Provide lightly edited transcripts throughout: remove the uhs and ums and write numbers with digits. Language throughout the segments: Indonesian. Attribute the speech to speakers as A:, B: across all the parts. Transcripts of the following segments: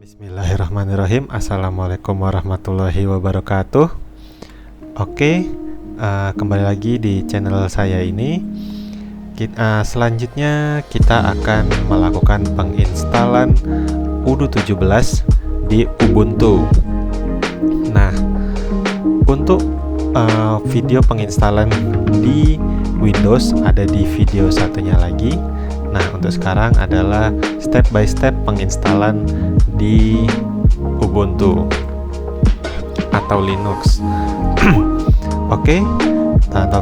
A: Bismillahirrahmanirrahim. Assalamualaikum warahmatullahi wabarakatuh. Oke, kembali lagi di channel saya ini. Selanjutnya kita akan melakukan penginstalan Udo 17 di Ubuntu. Nah, untuk video penginstalan di Windows ada di video satunya lagi. Nah, untuk sekarang adalah step by step penginstalan di Ubuntu atau Linux. Oke, tanpa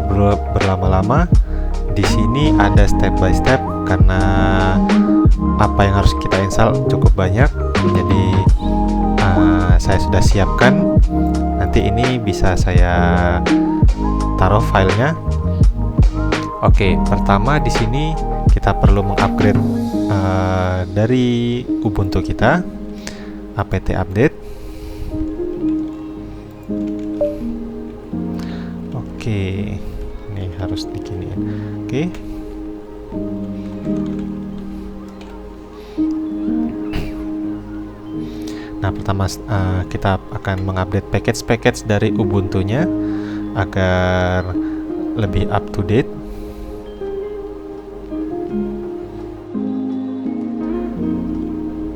A: berlama-lama, di sini ada step by step karena apa yang harus kita install cukup banyak. Jadi saya sudah siapkan. Nanti ini bisa saya taruh filenya. Oke, pertama di sini kita perlu mengupgrade dari Ubuntu kita, apt update. Oke, ini harus diginiin. Oke. Nah, pertama kita akan mengupdate package dari Ubuntu-nya agar lebih up to date.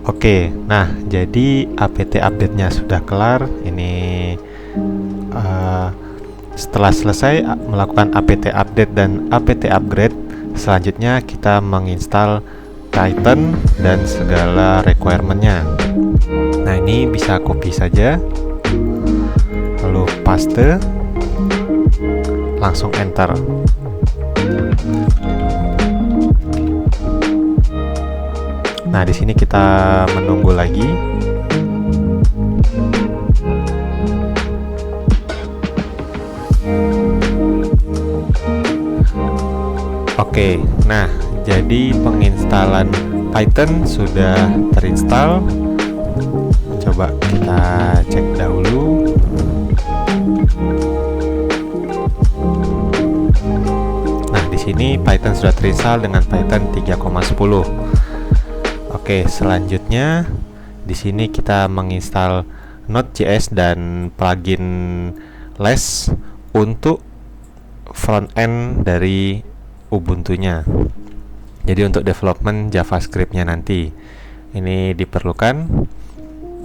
A: Oke, nah jadi apt update-nya sudah kelar. Ini setelah selesai melakukan apt update dan apt upgrade, selanjutnya kita menginstal Titan dan segala requirement-nya. Nah, ini bisa copy saja, lalu paste, langsung enter. Nah, di sini kita menunggu lagi. Oke, nah jadi penginstalan Python sudah terinstall. Coba kita cek dahulu. Nah, di sini Python sudah terinstall dengan Python 3,10. Oke, selanjutnya di sini kita menginstal Node.js dan plugin Less untuk front end dari Ubuntu-nya. Jadi untuk development JavaScript-nya nanti ini diperlukan.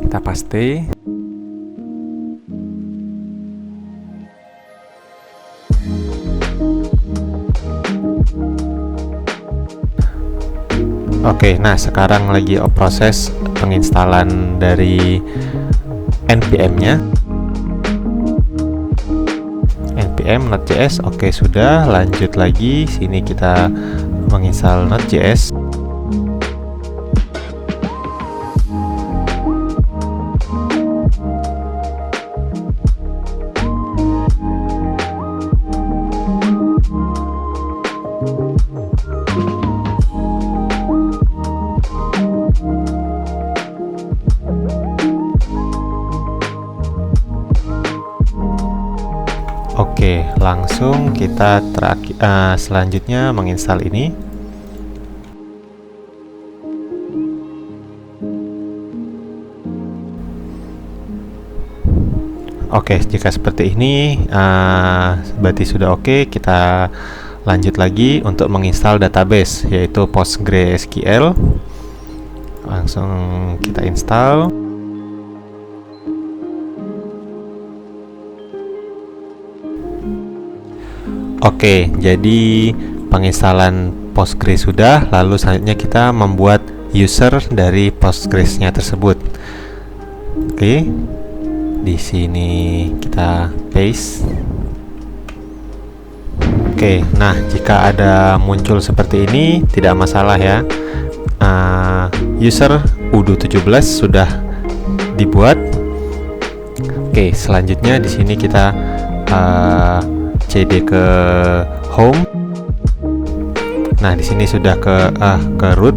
A: Kita paste. Oke, nah sekarang lagi proses penginstalan dari npm-nya. npm Node.js. Oke, sudah. Lanjut lagi. Sini kita menginstal Node.js. Oke, langsung kita selanjutnya menginstal ini. Oke, jika seperti ini berarti sudah oke. Kita lanjut lagi untuk menginstal database, yaitu PostgreSQL. Langsung kita install. Oke, jadi penginstalan Postgres sudah, lalu selanjutnya kita membuat user dari Postgres-nya tersebut. Oke, di sini kita paste. Oke, nah jika ada muncul seperti ini tidak masalah ya. User Udo 17 sudah dibuat. Oke, selanjutnya di sini kita cd ke home. Nah, di sini sudah ke root,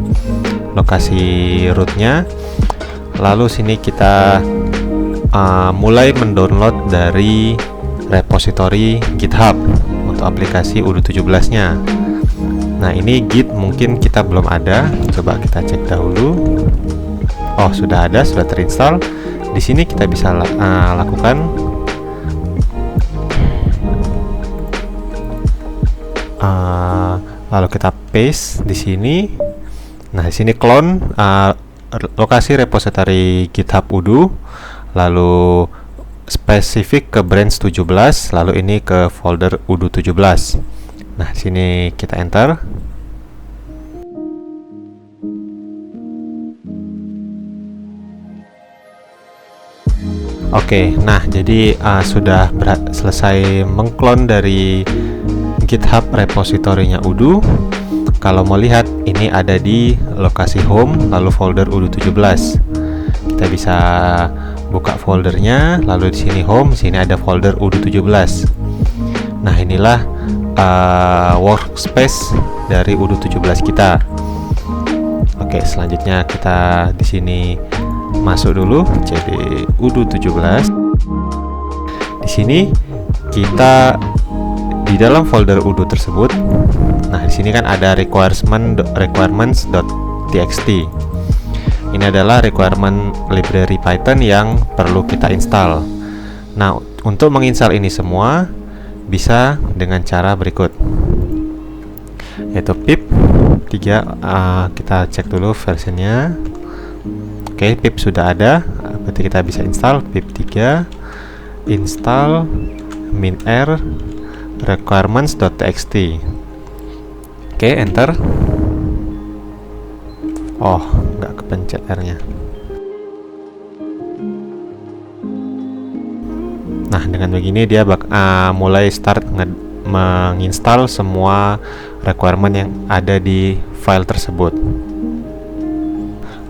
A: lokasi rootnya. Lalu sini kita mulai mendownload dari repository GitHub untuk aplikasi Udo 17-nya. Nah, ini Git mungkin kita belum ada. Coba kita cek dahulu. Oh, sudah ada, sudah terinstall. Di sini kita bisa lakukan lalu kita paste di sini. Nah, di sini clone lokasi repository GitHub Odoo, lalu spesifik ke branch 17, lalu ini ke folder Odoo 17. Nah, di sini kita enter. Oke, nah jadi sudah selesai mengklon dari GitHub repositorinya Odoo. Kalau mau lihat, ini ada di lokasi home, lalu folder Odoo 17. Kita bisa buka foldernya, lalu di sini home, sini ada folder Odoo 17. Nah, inilah workspace dari Odoo 17 kita. Oke, selanjutnya kita di sini masuk dulu cd Odoo 17. Di sini kita di dalam folder Odoo tersebut. Nah, di sini kan ada requirements.txt. Ini adalah requirement library Python yang perlu kita install. Nah, untuk menginstal ini semua bisa dengan cara berikut, yaitu pip 3. Kita cek dulu versinya. Oke, pip sudah ada, berarti kita bisa install pip 3 install -r requirements.txt. Oke, enter. Oh, nggak kepencet R-nya. Nah, dengan begini dia mulai start menginstal semua requirement yang ada di file tersebut.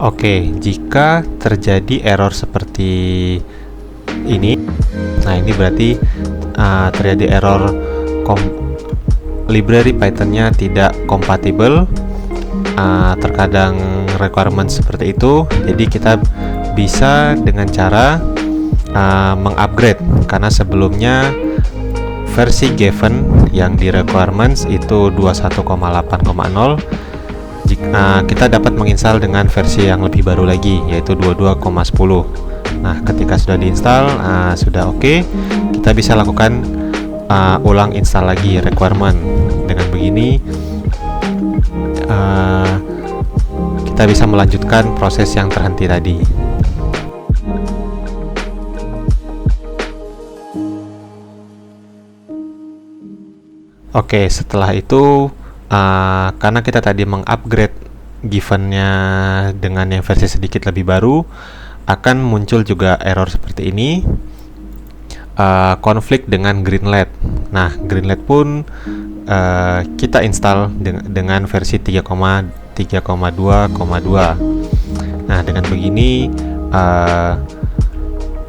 A: Oke, jika terjadi error seperti ini, nah ini berarti terjadi error library Python-nya tidak kompatibel. Terkadang requirement seperti itu, jadi kita bisa dengan cara mengupgrade, karena sebelumnya versi given yang di requirements itu 21,8,0. Kita dapat menginstal dengan versi yang lebih baru lagi, yaitu 22,10. Nah, ketika sudah diinstal, sudah oke, kita bisa lakukan ulang install lagi requirement. Dengan begini kita bisa melanjutkan proses yang terhenti tadi. Oke, setelah itu karena kita tadi mengupgrade givennya dengan yang versi sedikit lebih baru, akan muncul juga error seperti ini, konflik dengan Greenlet. Nah, Greenlet pun kita install dengan versi 3,3,2,2. Nah, dengan begini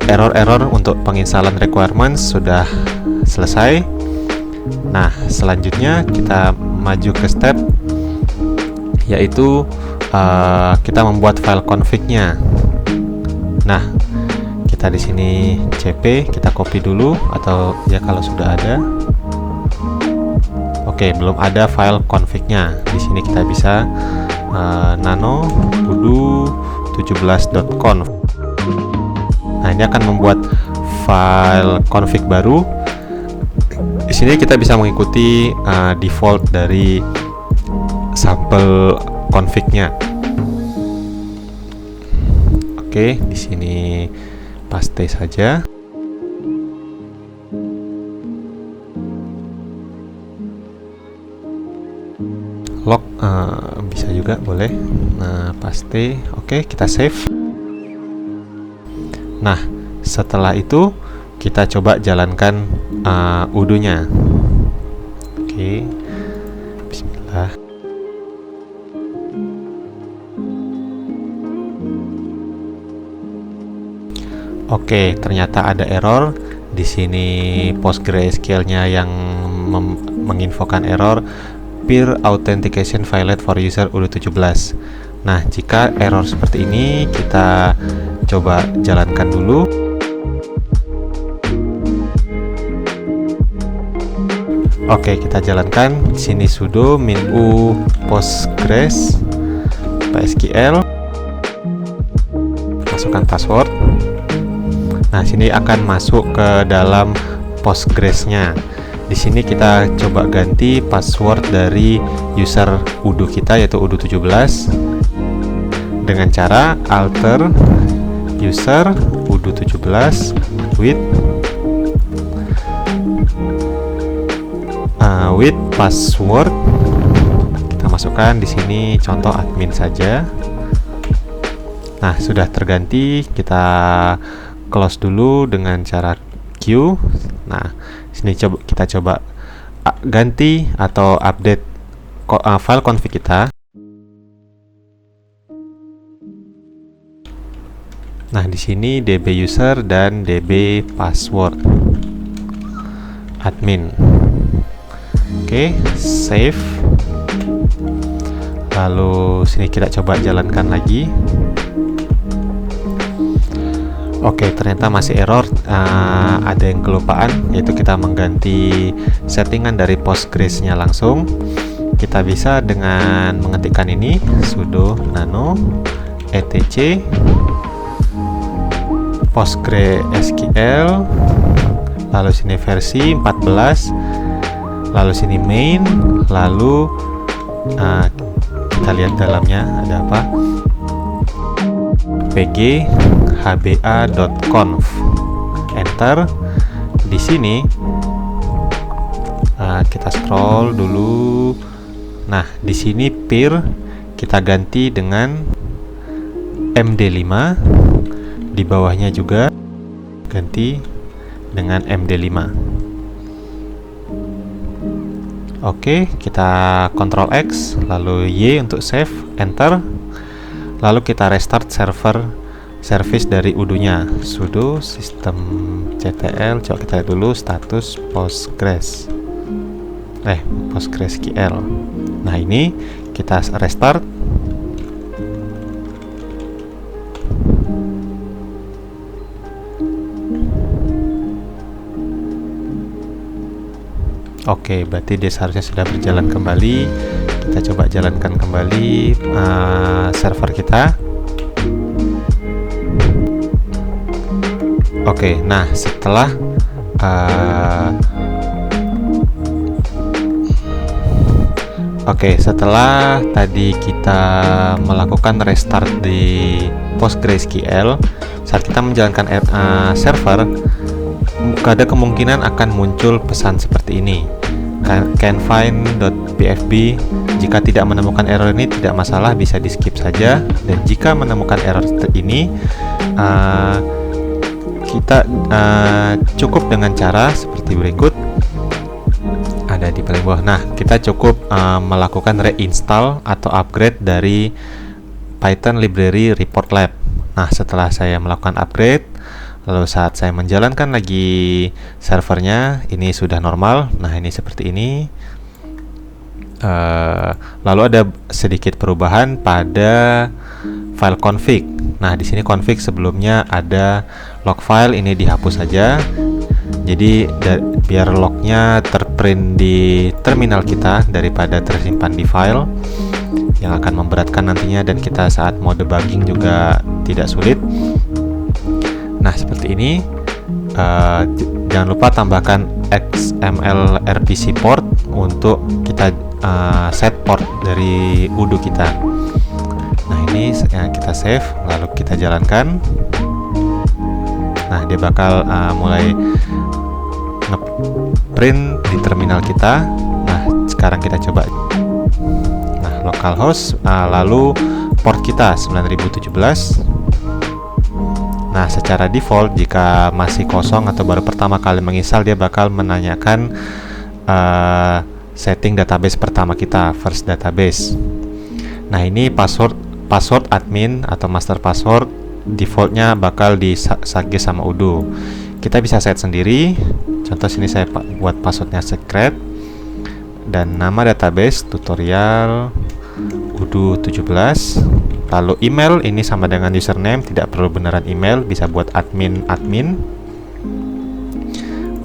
A: error-error untuk penginstalan requirements sudah selesai. Nah, selanjutnya kita maju ke step, yaitu kita membuat file config-nya. Nah, kita di sini cp, kita copy dulu, atau ya kalau sudah ada. Oke, belum ada file config-nya. Di sini kita bisa nano odoo 17.conf. Nah, ini akan membuat file config baru. Di sini kita bisa mengikuti default dari sampel config-nya. Oke, di sini paste saja. Log bisa juga, boleh. Nah, paste. Oke, kita save. Nah, setelah itu kita coba jalankan Odoo-nya. Oke, bismillah. Oke, ternyata ada error di sini. PostgreSQL-nya yang menginfokan error peer authentication failed for user Odoo 17. Nah, jika error seperti ini, kita coba jalankan dulu. Oke, kita jalankan. Di sini sudo -u postgres mysql. masukkan password. Nah, sini akan masuk ke dalam Postgres-nya. Di sini kita coba ganti password dari user Udo kita, yaitu Udo17, dengan cara alter user Udo17 with password. Kita masukkan di sini contoh admin saja. Nah, sudah terganti. Kita close dulu dengan cara Q. Nah, sini kita coba ganti atau update file config kita. Nah, di sini db user dan db password admin. Oke, save. Lalu sini kita coba jalankan lagi. Oke, ternyata masih error. Ada yang kelupaan, yaitu kita mengganti settingan dari Postgres-nya langsung. Kita bisa dengan mengetikkan ini sudo nano etc PostgreSQL, lalu sini versi 14, lalu sini main, lalu kita lihat dalamnya ada apa, pg hba.conf, enter. Di sini kita scroll dulu. Nah, di sini peer kita ganti dengan MD5. Di bawahnya juga ganti dengan MD5. Oke, kita Ctrl X lalu Y untuk save, enter. Lalu kita restart service dari Udo-nya, sudo systemctl. Coba kita lihat dulu status PostgreSQL. Nah, ini kita restart. Oke, berarti dia seharusnya sudah berjalan kembali. Kita coba jalankan kembali server kita. Oke, nah setelah tadi kita melakukan restart di PostgreSQL, saat kita menjalankan server, ada kemungkinan akan muncul pesan seperti ini, can find.php. Jika tidak menemukan error ini tidak masalah, bisa di skip saja. Dan jika menemukan error ini, kita cukup dengan cara seperti berikut, ada di paling bawah. Nah, kita cukup melakukan reinstall atau upgrade dari Python library report lab. Nah, setelah saya melakukan upgrade, lalu saat saya menjalankan lagi servernya, ini sudah normal. Nah, ini seperti ini. Lalu ada sedikit perubahan pada file config. Nah, di sini config sebelumnya ada log file, ini dihapus saja. Jadi biar lognya terprint di terminal kita daripada tersimpan di file, yang akan memberatkan nantinya, dan kita saat mau debugging juga tidak sulit. Nah, seperti ini. Jangan lupa tambahkan XML RPC port untuk kita set port dari Udo kita. Nah, ini kita save, lalu kita jalankan. Nah, dia bakal mulai ngeprint di terminal kita. Nah, sekarang kita coba. Nah, localhost, lalu port kita 9017. Nah, secara default jika masih kosong atau baru pertama kali menginstal, dia bakal menanyakan setting database pertama kita, first database. Nah, ini password admin atau master password defaultnya bakal disage sama Udo. Kita bisa set sendiri. Contoh sini saya buat passwordnya secret, dan nama database tutorial Udo17. Lalu email ini sama dengan username, tidak perlu beneran email, bisa buat admin.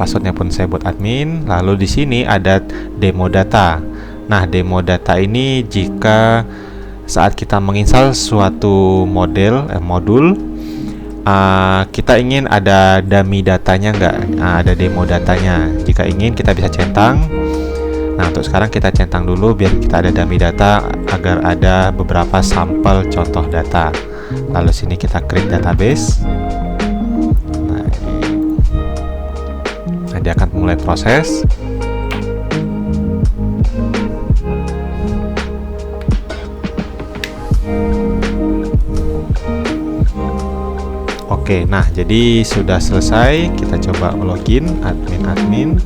A: Passwordnya pun saya buat admin. Lalu di sini ada demo data. Nah, demo data ini jika saat kita menginstal suatu modul, kita ingin ada dummy datanya nggak, ada demo datanya. Jika ingin, kita bisa centang. Nah, untuk sekarang kita centang dulu biar kita ada dummy data agar ada beberapa sampel contoh data. Lalu sini kita create database. Nah, dia akan mulai proses. Oke, nah jadi sudah selesai. Kita coba login admin.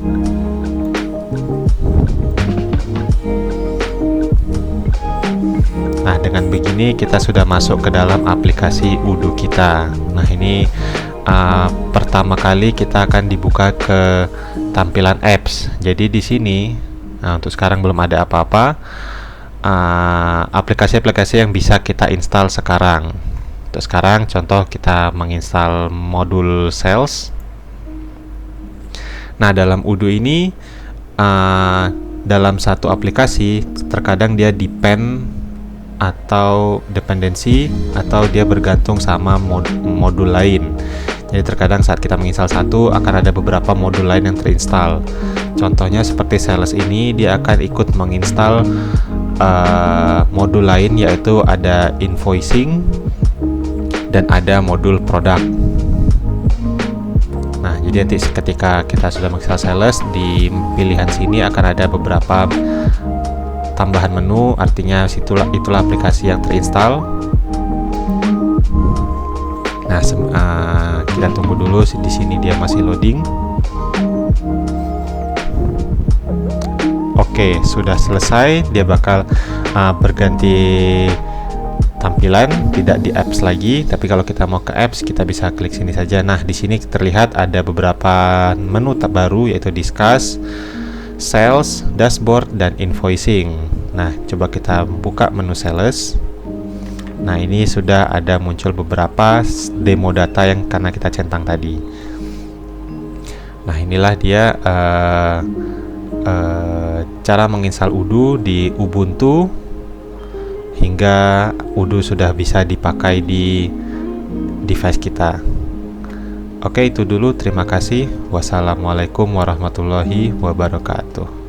A: Nah, dengan begini kita sudah masuk ke dalam aplikasi Odoo kita. Nah, ini pertama kali kita akan dibuka ke tampilan apps. Jadi di sini, nah untuk sekarang belum ada apa-apa. Aplikasi-aplikasi yang bisa kita install sekarang. Untuk sekarang contoh kita menginstal modul sales. Nah, dalam Odoo ini dalam satu aplikasi terkadang dia depend atau dependensi atau dia bergantung sama modul lain. Jadi terkadang saat kita menginstal satu akan ada beberapa modul lain yang terinstall. Contohnya seperti sales ini, dia akan ikut menginstal modul lain, yaitu ada invoicing dan ada modul produk. Nah, jadi nanti ketika kita sudah menginstal sales, di pilihan sini akan ada beberapa tambahan menu, artinya itulah aplikasi yang terinstall. Nah, kita tunggu dulu, di sini dia masih loading. Oke, sudah selesai. Dia bakal berganti tampilan, tidak di apps lagi. Tapi kalau kita mau ke apps, kita bisa klik sini saja. Nah, di sini terlihat ada beberapa menu baru, yaitu discuss, sales, dashboard, dan invoicing. Nah, coba kita buka menu sales. Nah, ini sudah ada muncul beberapa demo data yang karena kita centang tadi. Nah, inilah dia cara menginstal Odoo di Ubuntu hingga Odoo sudah bisa dipakai di device kita. Oke, itu dulu. Terima kasih. Wassalamualaikum warahmatullahi wabarakatuh.